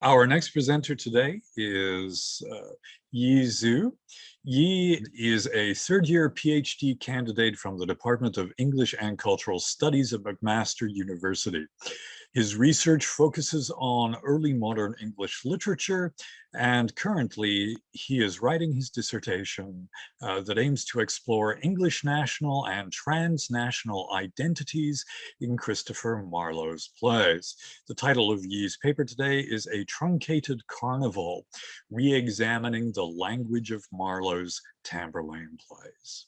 Our next presenter today is Yi Zhu. Yi is a third-year PhD candidate from the Department of English and Cultural Studies at McMaster University. His research focuses on early modern English literature, and currently he is writing his dissertation that aims to explore English national and transnational identities in Christopher Marlowe's plays. The title of Yi's paper today is A Truncated Carnival, Re-examining the Language of Marlowe's Tamburlaine plays.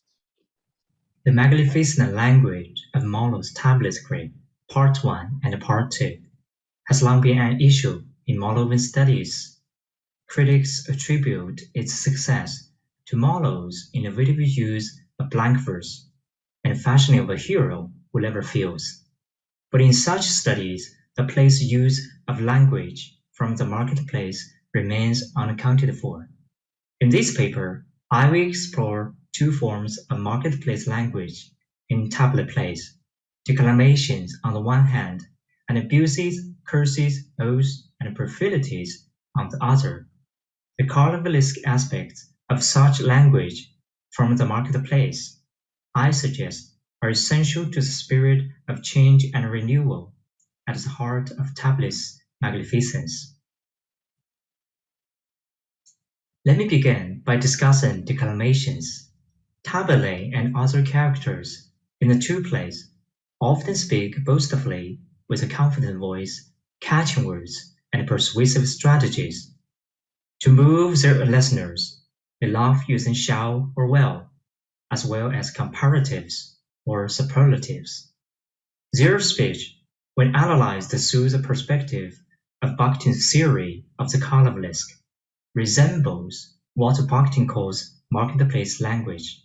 The magnificent language of Marlowe's tablet script, Part 1 and Part 2, has long been an issue in Marlowean studies. Critics attribute its success to Marlowe's innovative use of blank verse and fashioning of a hero who never fails. But in such studies, the play's use of language from the marketplace remains unaccounted for. In this paper, I will explore two forms of marketplace language in tablet plays: declamations on the one hand, and abuses, curses, oaths, and profanities on the other. The carnivalesque aspects of such language from the marketplace, I suggest, are essential to the spirit of change and renewal at the heart of tablet's magnificence. Let me begin by discussing declamations. Tamburlaine and other characters in the two plays often speak boastfully with a confident voice, catching words, and persuasive strategies. To move their listeners, they laugh using shall or well as comparatives or superlatives. Their speech, when analyzed through the perspective of Bakhtin's theory of the carnivalesque, resembles what Bakhtin calls marketplace language.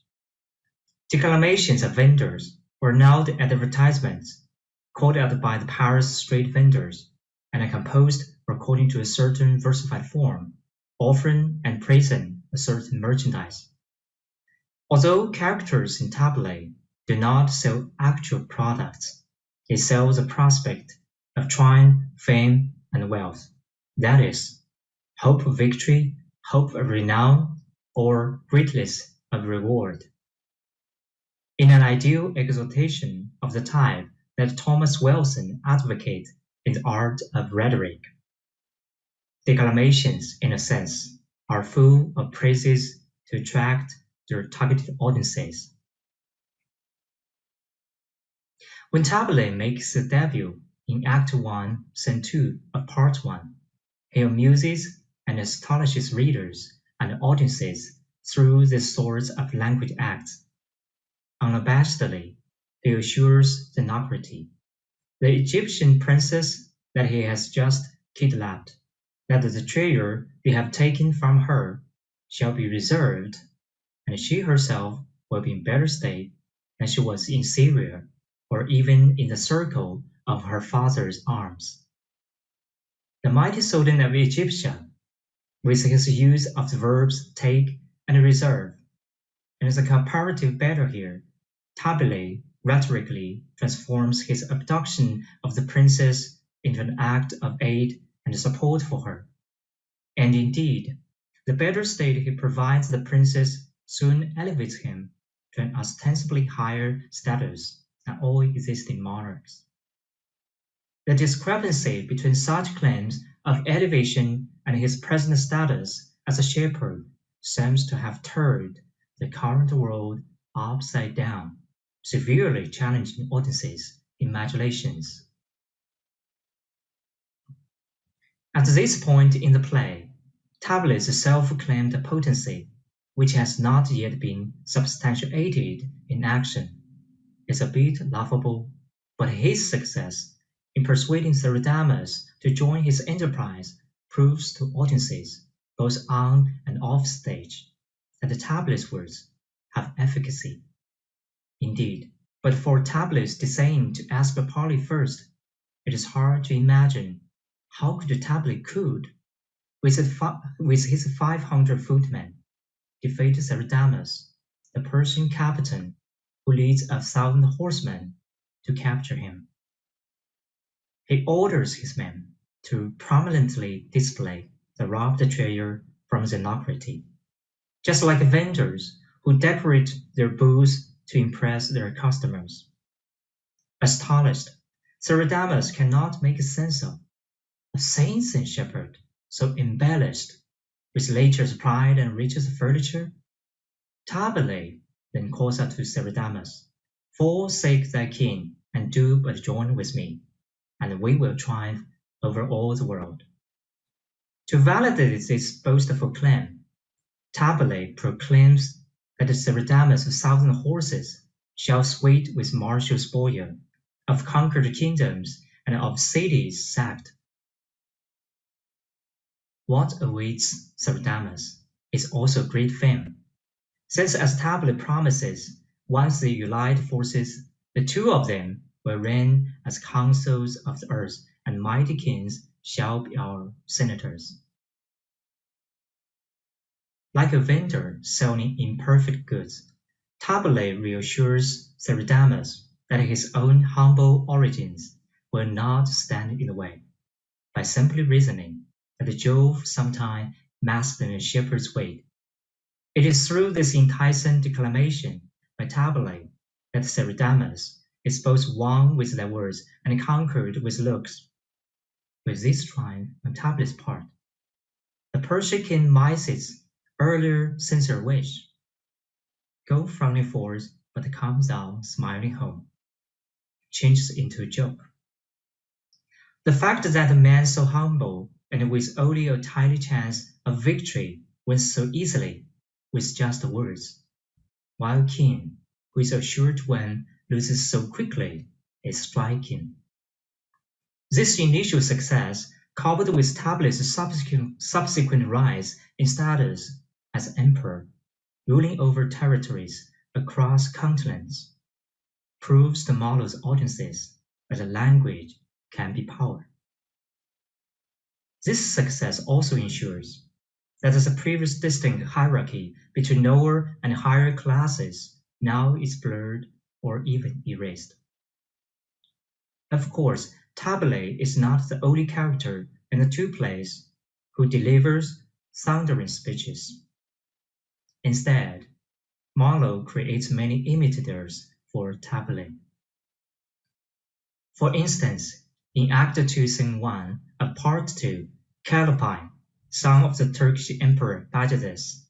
Declamations of vendors were now the advertisements called out by the Paris street vendors and are composed according to a certain versified form, offering and praising a certain merchandise. Although characters in Tamburlaine do not sell actual products, they sell the prospect of triumph, fame, and wealth. That is, hope of victory, hope of renown, or greatness of reward. In an ideal exaltation of the type that Thomas Wilson advocates in the art of rhetoric, declamations, in a sense, are full of praises to attract their targeted audiences. When Tamburlaine makes a debut in Act 1, Scene 2 of Part 1, he amuses and astonishes readers and audiences through this sort of language acts. Unabashedly, he assures the nobility, the Egyptian princess that he has just kidnapped, that the treasure they have taken from her shall be reserved, and she herself will be in better state than she was in Syria, or even in the circle of her father's arms. The mighty Sultan of Egyptia, with his use of the verbs take and reserve, and as a comparative battle here, Tamburlaine rhetorically transforms his abduction of the princess into an act of aid and support for her. And indeed, the better state he provides the princess soon elevates him to an ostensibly higher status than all existing monarchs. The discrepancy between such claims of elevation and his present status as a shepherd seems to have turned the current world upside down, severely challenging audiences' imaginations. At this point in the play, Tamburlaine's self-claimed potency, which has not yet been substantiated in action, is a bit laughable, but his success in persuading the redeemers to join his enterprise proves to audiences, both on and off stage, that the Tamburlaine's words have efficacy. Indeed, but for Tamburlaine's disdain to ask the parley first, it is hard to imagine how could Tamburlaine with his 500 footmen, defeat the redeemers, the Persian captain who leads 1,000 horsemen to capture him. He orders his men to prominently display the robbed treasure from xenocracy, just like vendors who decorate their booths to impress their customers. Astonished, Seridamus cannot make sense of a saint and shepherd so embellished with nature's pride and richest furniture. Tamburlaine then calls out to Seridamus, forsake thy king and do but join with me, and we will triumph over all the world. To validate this boastful claim, Tamburlaine proclaims that Seridamus' 1,000 horses shall sweat with martial spoil of conquered kingdoms and of cities sacked. What awaits Seridamus is also great fame, since as Tamburlaine promises, once they unite forces, the two of them will reign as consuls of the earth, and mighty kings shall be our senators. Like a vendor selling imperfect goods, Tamburlaine reassures Seridamus that his own humble origins will not stand in the way, by simply reasoning that Jove sometime masked in a shepherd's weight. It is through this enticing declamation by Tamburlaine that Seridamus is both won with their words and conquered with looks. With this triumph on Tamburlaine's part, the Persian king Mises' earlier sincere wish, go frowning forth but comes out smiling home, changes into a joke. The fact that a man so humble and with only a tiny chance of victory wins so easily with just words, while king, who is assured to win, loses so quickly, is striking. This initial success, coupled with Tamburlaine's subsequent rise in status as emperor, ruling over territories across continents, proves to Marlowe's audiences that language can be power. This success also ensures that the previous distinct hierarchy between lower and higher classes now is blurred or even erased. Of course, Tamburlaine is not the only character in the two plays who delivers thundering speeches. Instead, Marlowe creates many imitators for Tamburlaine. For instance, in Act 2, Scene 1 of Part 2, Calliope, son of the Turkish Emperor Bajazeth,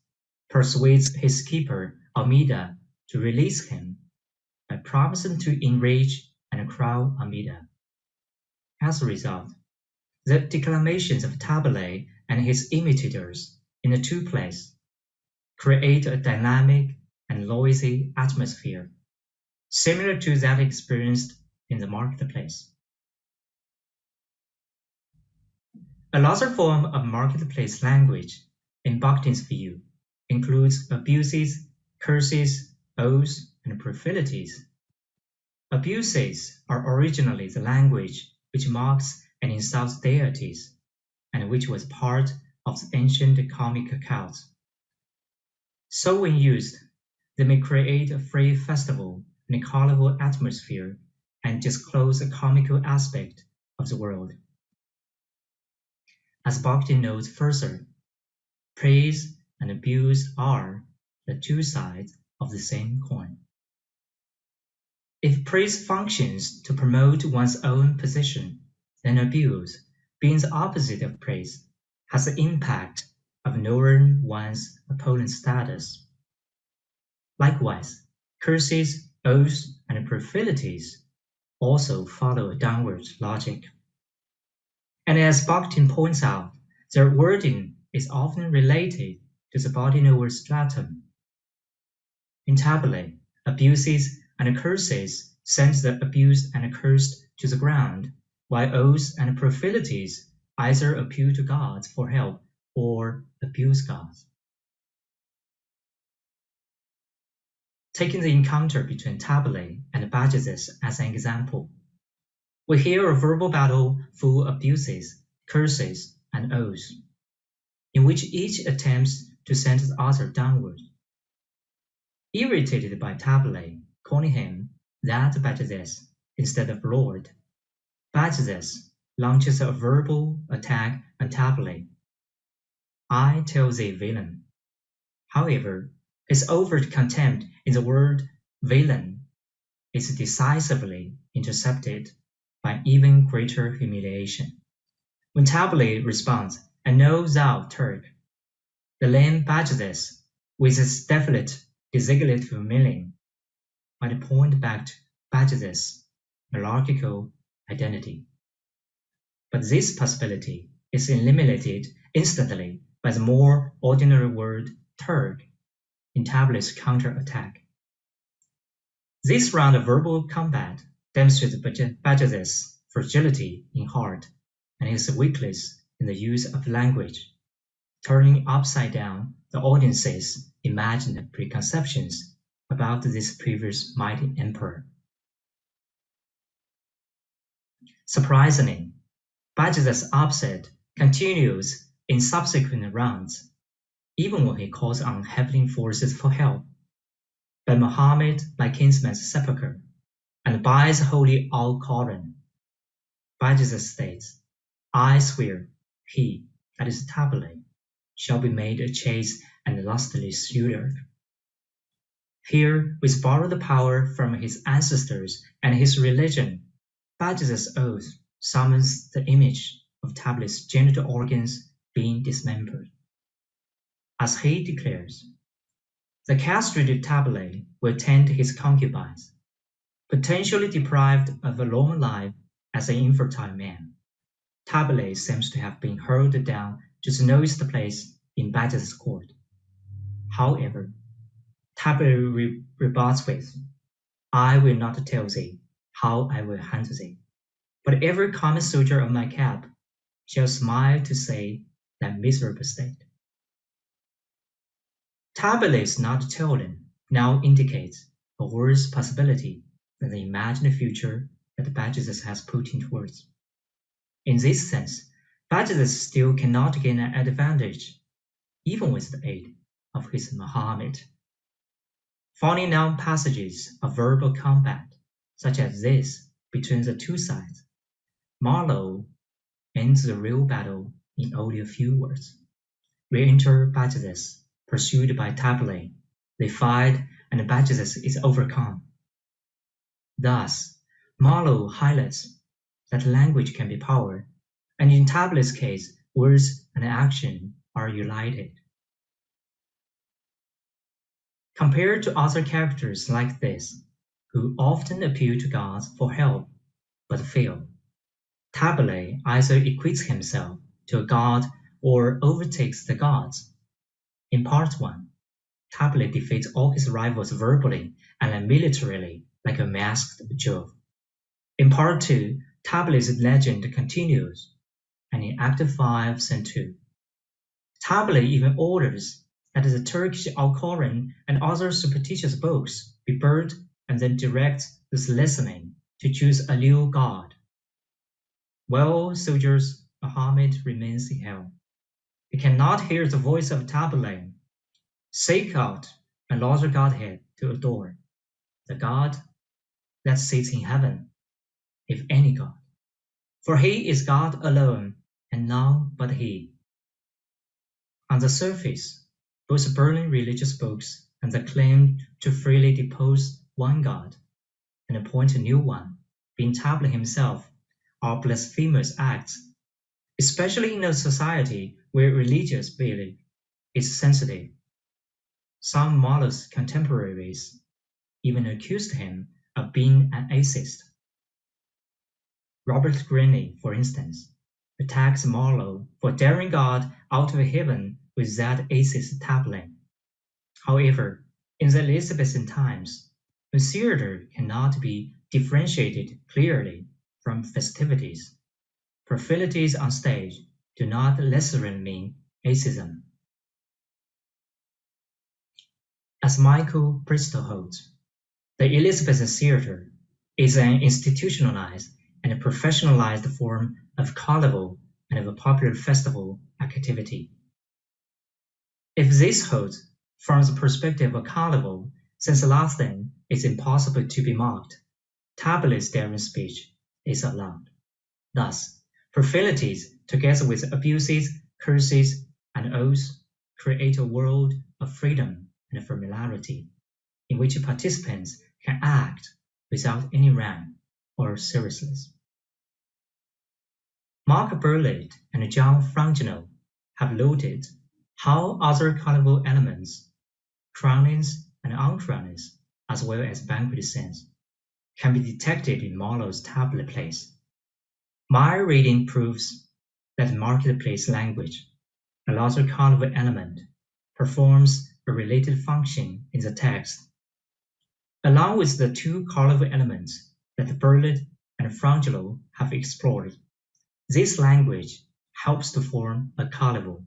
persuades his keeper Almeda to release him by promising to enrage and crown Almeda. As a result, the declamations of Tamburlaine and his imitators in the two plays create a dynamic and noisy atmosphere, similar to that experienced in the marketplace. Another form of marketplace language, in Bakhtin's view, includes abuses, curses, oaths, and profanities. Abuses are originally the language which mocks and insults deities, and which was part of the ancient comic cult. So when used, they may create a free festival and a carnival atmosphere and disclose a comical aspect of the world. As Bakhtin notes further, praise and abuse are the two sides of the same coin. If praise functions to promote one's own position, then abuse, being the opposite of praise, has the impact of lowering one's opponent's status. Likewise, curses, oaths, and profanities also follow a downward logic. And as Bakhtin points out, their wording is often related to the body lower stratum. In Tamburlaine, abuses and curses send the abused and cursed to the ground, while oaths and profanities either appeal to gods for help or abuse gods. Taking the encounter between Tamburlaine and Bajazeth as an example, we hear a verbal battle full of abuses, curses, and oaths, in which each attempts to send the other downward. Irritated by Tamburlaine calling him that Bajazeth instead of Lord, Bajazeth launches a verbal attack on Tamburlaine. I tell thee, villain. However, his overt contempt in the word villain is decisively intercepted by even greater humiliation. When Tamburlaine responds, "I know thou, Turk," the lame Bajazes, with its definite designative meaning, might point back to Bajazes' monarchical identity. But this possibility is eliminated instantly by the more ordinary word Turk in Tamburlaine's counterattack. This round of verbal combat demonstrates Bajazes' fragility in heart and his weakness in the use of language, turning upside down the audience's imagined preconceptions about this previous mighty emperor. Surprisingly, Bajazes' upset continues in subsequent rounds, even when he calls on heavenly forces for help. By Muhammad, my kinsman's sepulchre, and by the holy Al-Quran, Bajazes states, "I swear, he, that is Tamburlaine, shall be made a chaste and lustily suitor." Here, with borrowed power from his ancestors and his religion, Bajazes' oath summons the image of Tamburlaine's genital organs being dismembered. As he declares, the castrated Tamburlaine will tend his concubines, potentially deprived of a long life as an infertile man. Tamburlaine seems to have been hurled down to the lowest place in Bajazes' court. However, Tamburlaine rebuts with, "I will not tell thee how I will hunt thee, but every common soldier of my cap shall smile to say that miserable state." Tamburlaine's not telling now indicates a worse possibility than the imagined future that Bajazes has put into words. In this sense, Bajazes still cannot gain an advantage, even with the aid of his Muhammad. Finding now passages of verbal combat, such as this between the two sides, Marlowe ends the real battle in only a few words. Re-enter Bajazes, pursued by Tamburlaine. They fight, and Bajazes is overcome. Thus, Marlowe highlights that language can be power, and in Tamburlaine's case, words and action are united. Compared to other characters like this, who often appeal to gods for help but fail, Tamburlaine either equates himself to a god or overtakes the gods. In Part 1, Tamburlaine defeats all his rivals verbally and militarily like a masked Jove. In Part 2, Tamburlaine's legend continues, and in Act 5, Scene 2, Tamburlaine even orders that the Turkish Al-Quran and other superstitious books be burned and then directs the listening to choose a new god. Well, soldiers, Muhammad remains in hell. He cannot hear the voice of Tamburlaine. Seek out another godhead to adore, the God that sits in heaven, if any God. For he is God alone, and none but he. On the surface, both burning religious books and the claim to freely depose one God and appoint a new one, being Tamburlaine himself, are blasphemous acts, especially in a society where religious belief is sensitive. Some Marlowe's contemporaries even accused him of being an atheist. Robert Greene, for instance, attacks Marlowe for daring God out of heaven with that atheist Tamburlaine. However, in the Elizabethan times, when theater cannot be differentiated clearly from festivities, profanities on stage do not necessarily mean atheism. As Michael Bristol holds, the Elizabethan theater is an institutionalized and professionalized form of carnival and of a popular festival activity. If this holds from the perspective of carnival, since the last thing is impossible to be mocked, Tamburlaine's daring speech is allowed. Thus, Profanities, together with abuses, curses, and oaths, create a world of freedom and familiarity, in which participants can act without any rhyme or seriousness. Mark Burlett and John Frangino have noted how other carnival elements, crownings and uncrownings, as well as banquet scenes, can be detected in Marlowe's tablet plays. My reading proves that marketplace language, another carnival element, performs a related function in the text. Along with the two carnival elements that Burlett and Frangino have explored, this language helps to form a carnival.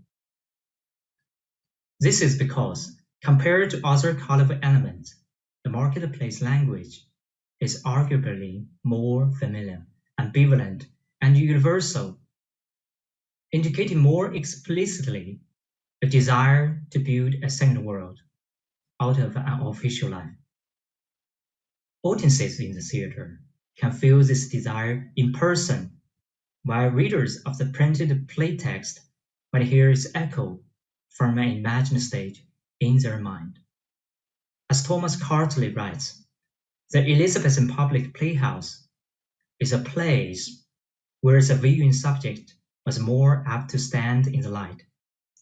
This is because, compared to other carnival elements, the marketplace language is arguably more familiar, ambivalent, and universal, indicating more explicitly a desire to build a second world out of an official life. Audiences in the theater can feel this desire in person, while readers of the printed playtext might hear its echo from an imagined stage in their mind. As Thomas Cartley writes, the Elizabethan Public Playhouse is a place where the viewing subject was more apt to stand in the light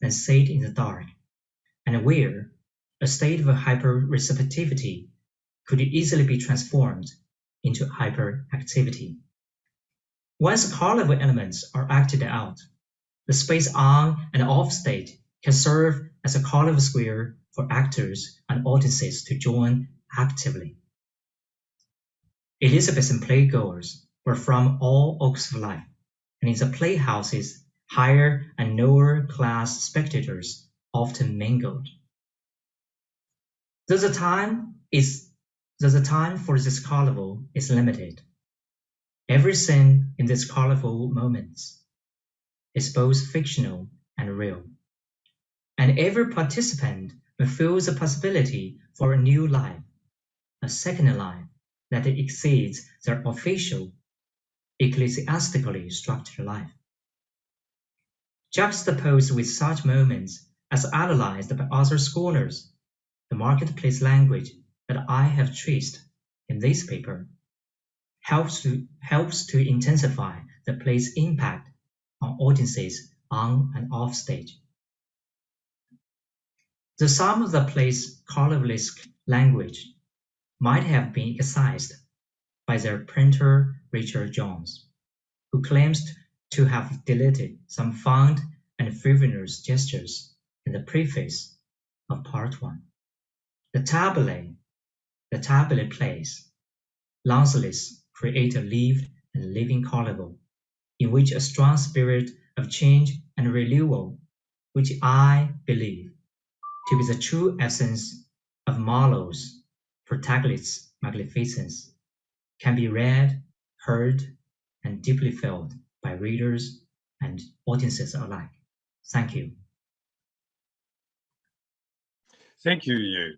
than sit in the dark, and where a state of hyper-receptivity could easily be transformed into hyperactivity. Once carnival elements are acted out, the space on and off stage can serve as a carnival square for actors and audiences to join actively. Elizabethan playgoers were from all walks of life, and in the playhouses, higher and lower class spectators often mingled. Though the time for this carnival is limited, every scene in this carnival moments is both fictional and real, and every participant may feel the possibility for a new life, a second life that exceeds their official, ecclesiastically structured life. Juxtaposed with such moments as analyzed by other scholars, the marketplace language that I have traced in this paper helps to intensify the play's impact on audiences on and off stage. The sum of the play's carnivalesque language might have been excised by their printer Richard Jones, who claims to have deleted some fond and frivolous gestures in the preface of Part 1. The tablet plays, nonetheless, create a lived and living carnival in which a strong spirit of change and renewal, which I believe to be the true essence of Marlowe's protagonist's magnificence, can be read, heard, and deeply felt by readers and audiences alike. Thank you. Thank you, Yu.